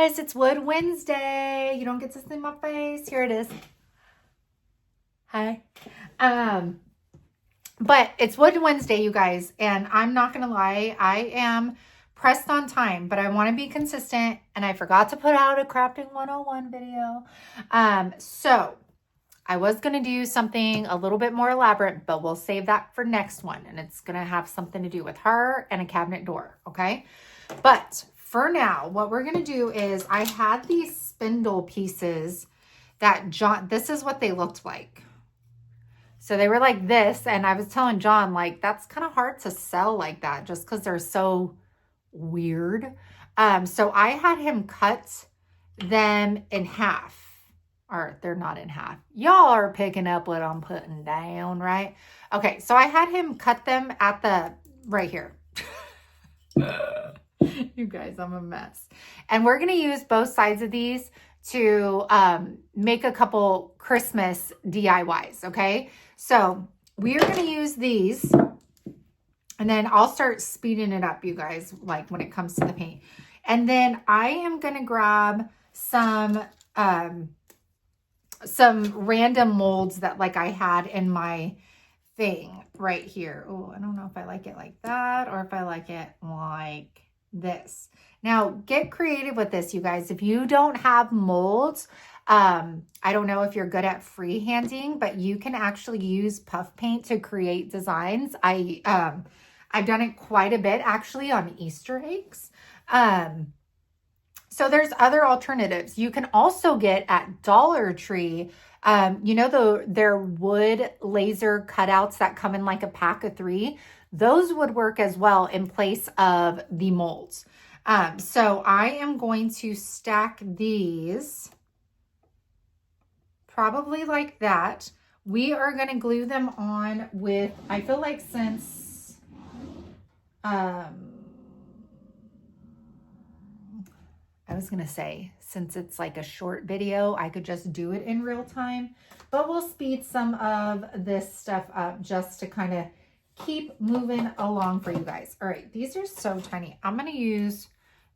Guys, it's Wood Wednesday. You don't get to see my face. Here it is. Hi. But it's Wood Wednesday, you guys, and I'm not gonna lie, I am pressed on time, but I want to be consistent, and I forgot to put out a crafting 101 video. So I was gonna do something a little bit more elaborate, but we'll save that for next one, and it's gonna have something to do with her and a cabinet door, okay? But for now, what we're gonna do is I had these spindle pieces that this is what they looked like. So they were like this, and I was telling John, like, that's kind of hard to sell like that just because they're so weird. So I had him cut them in half, or they're not in half. Y'all are picking up what I'm putting down, right? Okay, so I had him cut them at the, right here. You guys, I'm a mess. And we're going to use both sides of these to make a couple Christmas DIYs, okay? So we are going to use these, and then I'll start speeding it up, you guys, like when it comes to the paint. And then I am going to grab some random molds that like I had in my thing right here. Oh, I don't know if I like it like that or if I like it like this. Now get creative with this, you guys. If you don't have molds, I don't know if you're good at freehanding, but you can actually use puff paint to create designs. I've done it quite a bit actually on Easter eggs. So there's other alternatives. You can also get at Dollar Tree, you know, their wood laser cutouts that come in like a pack of 3. Those would work as well in place of the molds. So I am going to stack these probably like that. We are going to glue them on with, I feel like since, I was going to say, since it's like a short video, I could just do it in real time, but we'll speed some of this stuff up just to kind of keep moving along for you guys. All right, these are so tiny. I'm going to use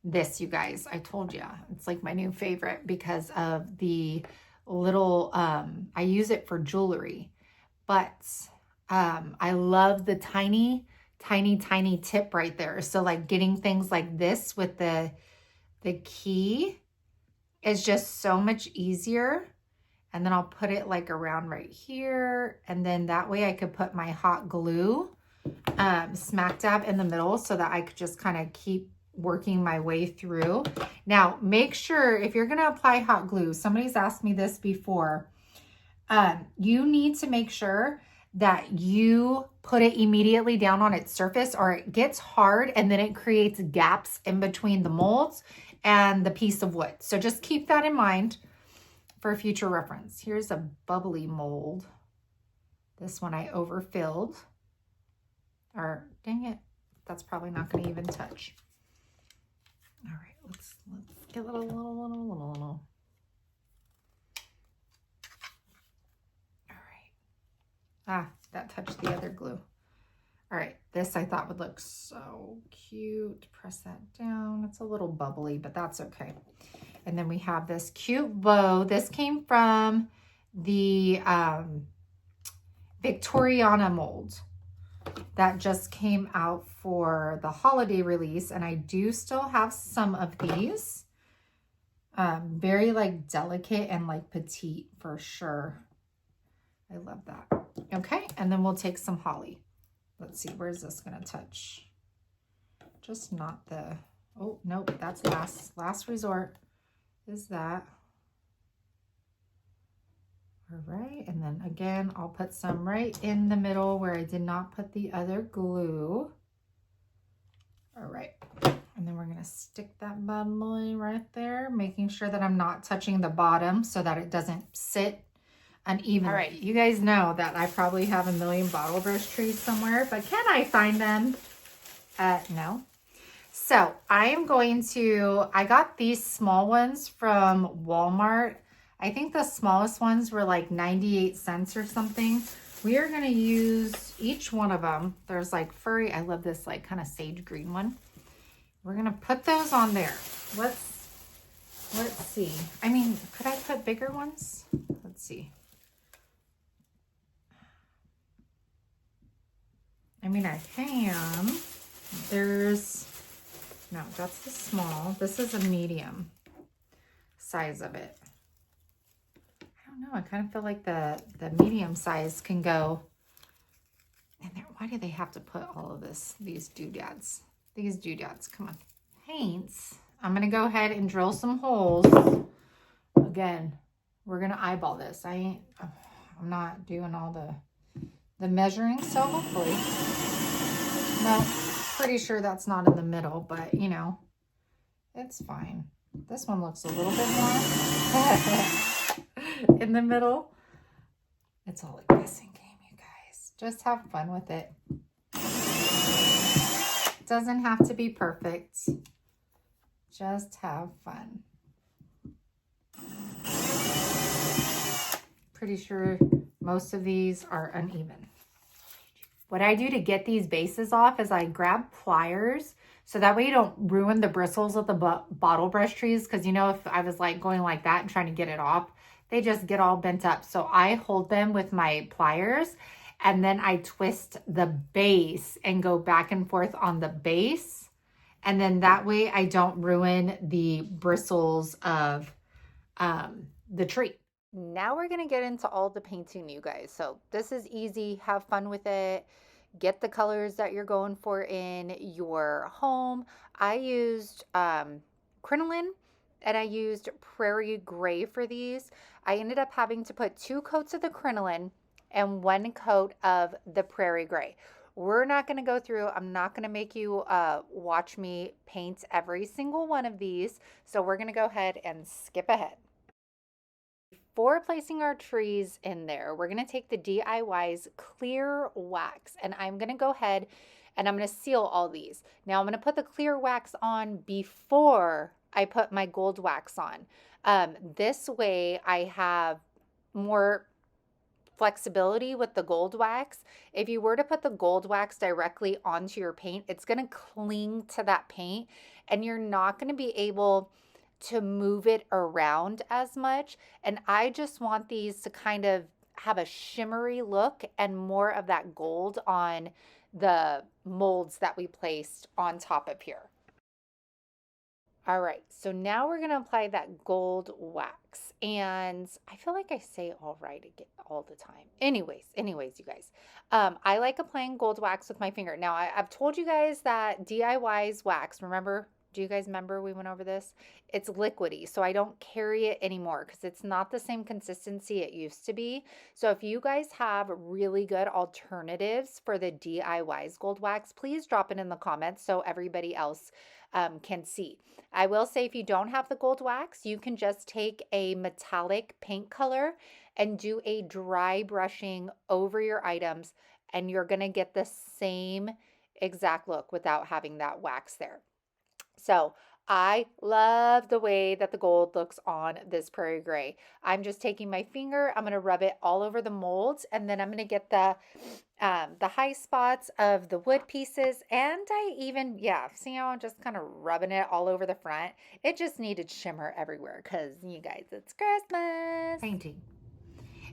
this, you guys. I told you, it's like my new favorite because of the little, I use it for jewelry, but I love the tiny tip right there. So like getting things like this with the key is just so much easier. And then I'll put it like around right here. And then that way I could put my hot glue smack dab in the middle so that I could just kind of keep working my way through. Now, make sure if you're going to apply hot glue, somebody's asked me this before, you need to make sure that you put it immediately down on its surface or it gets hard and then it creates gaps in between the molds and the piece of wood. So just keep that in mind for future reference. Here's a bubbly mold. This one I overfilled. Or dang it, that's probably not going to even touch. All right, let's get a little. All right. Ah, that touched the other glue. All right, this I thought would look so cute. Press that down. It's a little bubbly, but that's okay. And then we have this cute bow. This came from the Victoriana mold that just came out for the holiday release. And I do still have some of these. Very like delicate and like petite for sure. I love that. Okay, and then we'll take some holly. Let's see, where's this gonna touch? Just not the, oh, nope, that's last resort is that. All right, and then again, I'll put some right in the middle where I did not put the other glue. All right, and then we're gonna stick that bad boy right there, making sure that I'm not touching the bottom so that it doesn't sit unevenly. All right, you guys know that I probably have a million bottle brush trees somewhere, but can I find them? No. So I am going to, I got these small ones from Walmart. I think the smallest ones were like 98 cents or something. We are going to use each one of them. There's like furry. I love this like kind of sage green one. We're going to put those on there. Let's let's see. I mean, could I put bigger ones? Let's see. I mean, I can. There's, no, that's the small. This is a medium size of it. I don't know. I kind of feel like the medium size can go in there. Why do they have to put all of this? These doodads. These doodads. Come on. Paints. I'm going to go ahead and drill some holes. Again, we're going to eyeball this. I'm not doing all the measuring, so hopefully. No, pretty sure that's not in the middle, but you know, it's fine. This one looks a little bit more in the middle. It's all a guessing game, you guys. Just have fun with it. It doesn't have to be perfect. Just have fun. Pretty sure most of these are uneven. What I do to get these bases off is I grab pliers so that way you don't ruin the bristles of the bottle brush trees, because you know, if I was like going like that and trying to get it off, they just get all bent up. So I hold them with my pliers and then I twist the base and go back and forth on the base. And then that way I don't ruin the bristles of the tree. Now we're going to get into all the painting, you guys. So this is easy. Have fun with it. Get the colors that you're going for in your home. I used crinoline and I used prairie gray for these. I ended up having to put 2 coats of the crinoline and 1 coat of the prairie gray. We're not going to go through. I'm not going to make you watch me paint every single one of these. So we're going to go ahead and skip ahead. Before placing our trees in there, we're going to take the DIY's clear wax and I'm going to go ahead and I'm going to seal all these. Now I'm going to put the clear wax on before I put my gold wax on. This way I have more flexibility with the gold wax. If you were to put the gold wax directly onto your paint, it's going to cling to that paint and you're not going to be able to move it around as much. And I just want these to kind of have a shimmery look and more of that gold on the molds that we placed on top of here. All right, so now we're going to apply that gold wax. And I feel like I say all right again all the time. Anyways, you guys, I like applying gold wax with my finger. Now, I've told you guys that DIY's wax, remember? Do you guys remember we went over this? It's liquidy, so I don't carry it anymore because it's not the same consistency it used to be. So if you guys have really good alternatives for the DIY's gold wax, please drop it in the comments so everybody else can see. I will say if you don't have the gold wax, you can just take a metallic paint color and do a dry brushing over your items and you're going to get the same exact look without having that wax there. So I love the way that the gold looks on this prairie gray. I'm just taking my finger, I'm going to rub it all over the molds, and then I'm going to get the high spots of the wood pieces. And I even, see how I'm just kind of rubbing it all over the front. It just needed shimmer everywhere because, you guys, it's Christmas. Painting.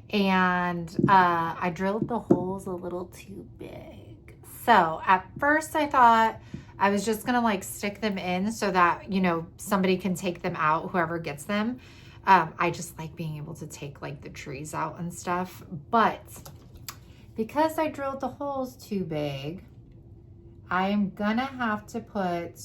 And I drilled the holes a little too big. So at first I thought I was just gonna like stick them in so that, you know, somebody can take them out, whoever gets them. I just like being able to take like the trees out and stuff. But because I drilled the holes too big, I'm gonna have to put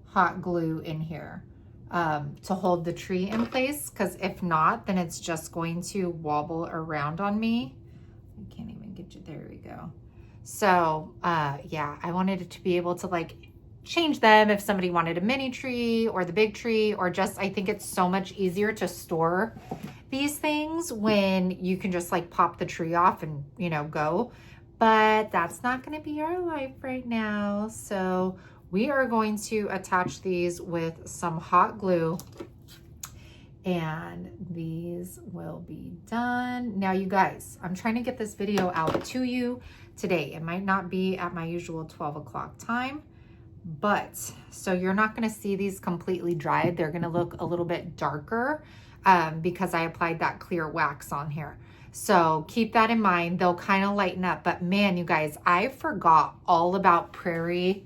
hot glue in here to hold the tree in place, because if not, then it's just going to wobble around on me. I can't even get you, there we go. So yeah, I wanted it to be able to like change them if somebody wanted a mini tree or the big tree, or just, I think it's so much easier to store these things when you can just like pop the tree off and, you know, go. But that's not going to be our life right now. So we are going to attach these with some hot glue and these will be done. Now, you guys, I'm trying to get this video out to you today. It might not be at my usual 12 o'clock time, but so you're not going to see these completely dried. They're going to look a little bit darker because I applied that clear wax on here. So keep that in mind. They'll kind of lighten up. But man, you guys, I forgot all about prairie.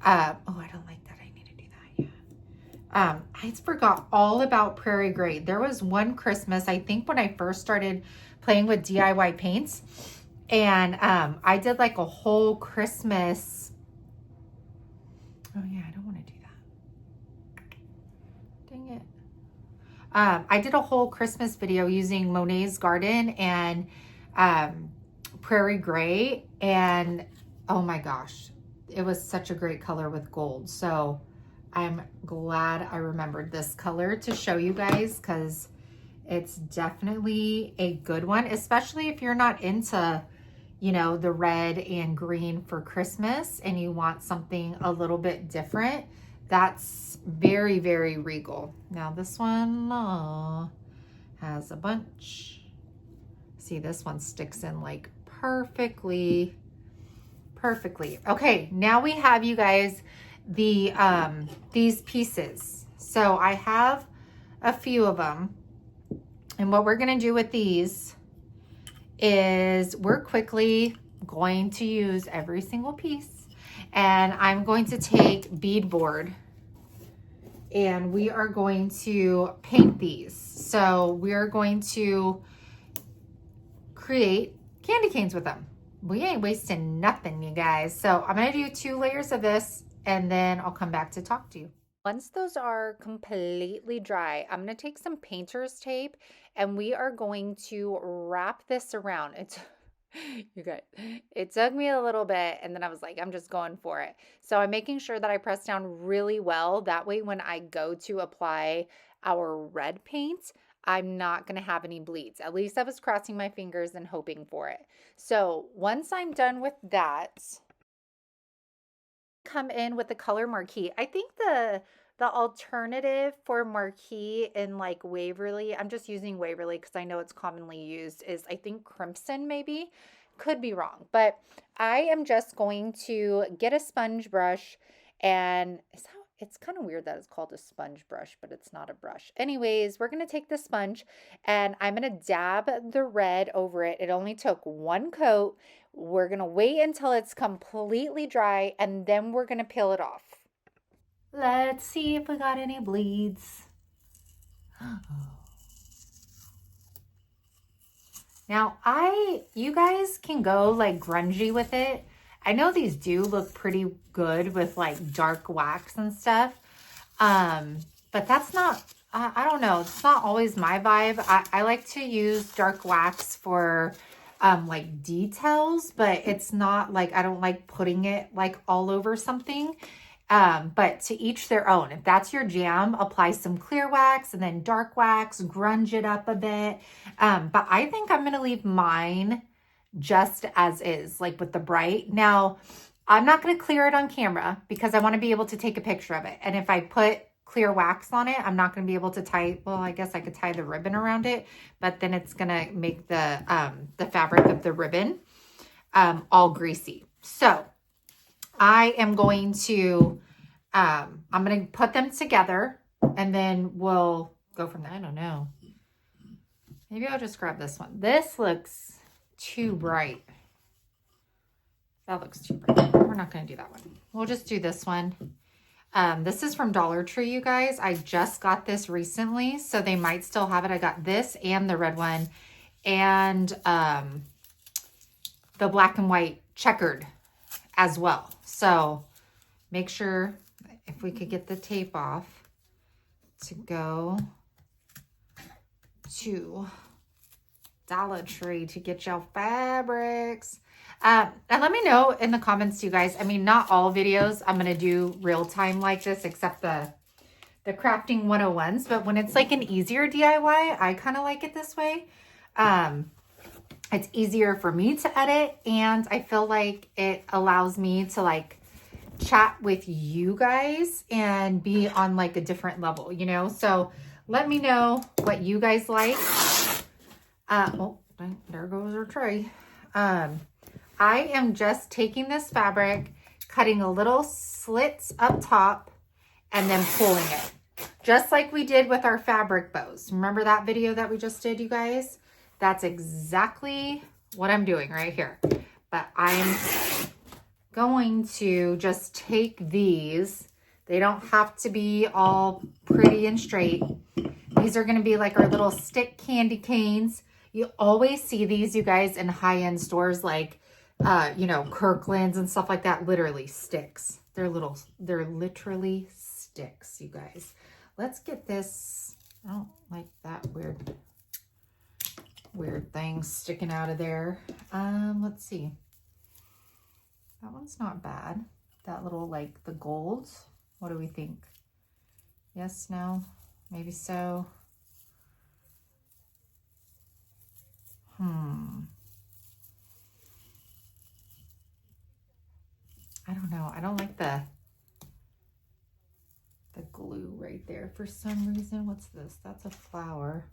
Oh, I don't like that. I need to do that. Yeah. I forgot all about prairie gray. There was one Christmas, I think when I first started playing with DIY paints, and I did like a whole Christmas. Oh yeah, I don't want to do that. Dang it. I did a whole Christmas video using Monet's Garden and Prairie Gray, and oh my gosh, it was such a great color with gold. So I'm glad I remembered this color to show you guys, because it's definitely a good one, especially if you're not into, you know, the red and green for Christmas and you want something a little bit different. That's very, very regal. Now this one has a bunch. See, this one sticks in like perfectly. Okay, now we have, you guys, the these pieces. So I have a few of them. And what we're gonna do with these is we're quickly going to use every single piece. And I'm going to take beadboard and we are going to paint these. So we are going to create candy canes with them. We ain't wasting nothing, you guys. So I'm gonna do 2 layers of this and then I'll come back to talk to you. Once those are completely dry, I'm gonna take some painter's tape and we are going to wrap this around. You guys, it took me a little bit and then I was like, I'm just going for it. So I'm making sure that I press down really well. That way when I go to apply our red paint, I'm not going to have any bleeds. At least I was crossing my fingers and hoping for it. So once I'm done with that, come in with the color marquee. I think the alternative for marquee in like Waverly, I'm just using Waverly because I know it's commonly used, is I think crimson maybe. Could be wrong, but I am just going to get a sponge brush, and it's kind of weird that it's called a sponge brush, but it's not a brush. Anyways, we're going to take the sponge and I'm going to dab the red over it. It only took 1 coat. We're going to wait until it's completely dry and then we're going to peel it off. Let's see if we got any bleeds. Now, you guys can go like grungy with it. I know these do look pretty good with like dark wax and stuff. But that's not, I don't know. It's not always my vibe. I like to use dark wax for like details, but it's not like, I don't like putting it like all over something. But to each their own. If that's your jam, apply some clear wax and then dark wax, grunge it up a bit. But I think I'm going to leave mine just as is, like with the bright. Now, I'm not going to clear it on camera because I want to be able to take a picture of it. And if I put clear wax on it, I'm not going to be able to tie, well, I guess I could tie the ribbon around it, but then it's going to make the fabric of the ribbon all greasy. So I am going to, I'm going to put them together and then we'll go from there. I don't know. Maybe I'll just grab this one. This looks too bright. That looks too bright. We're not going to do that one. We'll just do this one. This is from Dollar Tree, you guys. I just got this recently, so they might still have it. I got this and the red one and the black and white checkered as well. So make sure if we could get the tape off to go to Dollar Tree to get your fabrics. And let me know in the comments, you guys. I mean, not all videos I'm going to do real time like this, except the crafting 101s. But when it's like an easier DIY, I kind of like it this way. It's easier for me to edit, and I feel like it allows me to like chat with you guys and be on like a different level, you know? So let me know what you guys like. Oh, there goes our tray. I am just taking this fabric, cutting a little slits up top and then pulling it. Just like we did with our fabric bows. Remember that video that we just did, you guys? That's exactly what I'm doing right here. But I'm going to just take these. They don't have to be all pretty and straight. These are going to be like our little stick candy canes. You always see these, you guys, in high-end stores like, you know, Kirkland's and stuff like that. Literally sticks. They're literally sticks, you guys. Let's get this. I don't like that weird thing sticking out of there. Let's see. That one's not bad. That little, like, the gold. What do we think? Yes, no, maybe so. I don't know. I don't like the glue right there for some reason. What's this? That's a flower.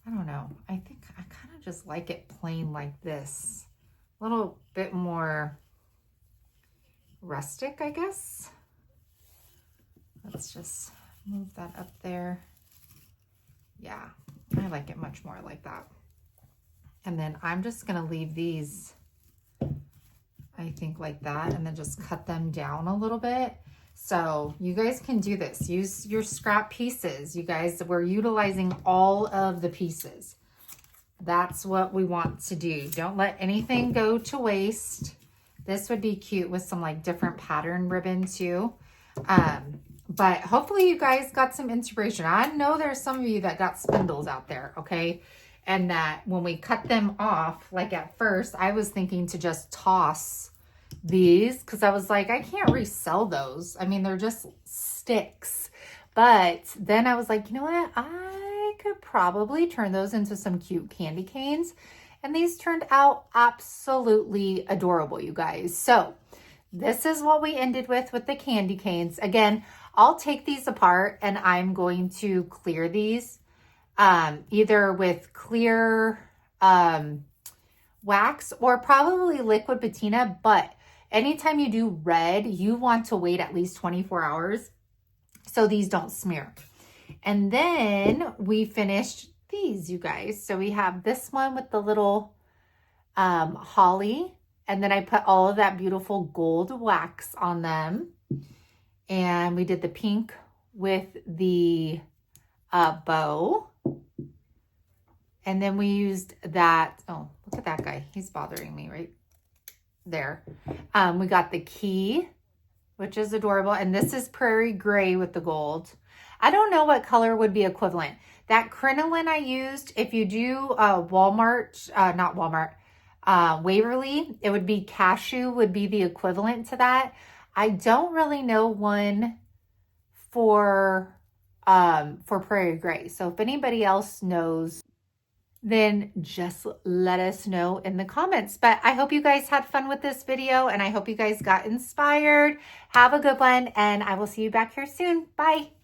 I don't know. I think I kind of just like it plain like this. A little bit more rustic, I guess. Let's just move that up there. Yeah, I like it much more like that. And then I'm just gonna leave these, I think, like that, and then just cut them down a little bit. So you guys can do this. Use your scrap pieces. You guys, we're utilizing all of the pieces. That's what we want to do. Don't let anything go to waste. This would be cute with some like different pattern ribbon too. But hopefully you guys got some inspiration. I know there's some of you that got spindles out there, okay? And that when we cut them off, like at first, I was thinking to just toss these because I was like, I can't resell those. I mean, they're just sticks. But then I was like, you know what? I could probably turn those into some cute candy canes. And these turned out absolutely adorable, you guys. So this is what we ended with the candy canes. Again, I'll take these apart and I'm going to clear these either with clear wax or probably liquid patina. But anytime you do red, you want to wait at least 24 hours so these don't smear. And then we finished these, you guys. So we have this one with the little holly, and then I put all of that beautiful gold wax on them. And we did the pink with the bow. And then we used that, oh, look at that guy. He's bothering me right there. We got the key, which is adorable. And this is prairie gray with the gold. I don't know what color would be equivalent. That crinoline I used, if you do Waverly, it would be cashew would be the equivalent to that. I don't really know one for prairie gray. So if anybody else knows, then just let us know in the comments. But I hope you guys had fun with this video and I hope you guys got inspired. Have a good one and I will see you back here soon. Bye.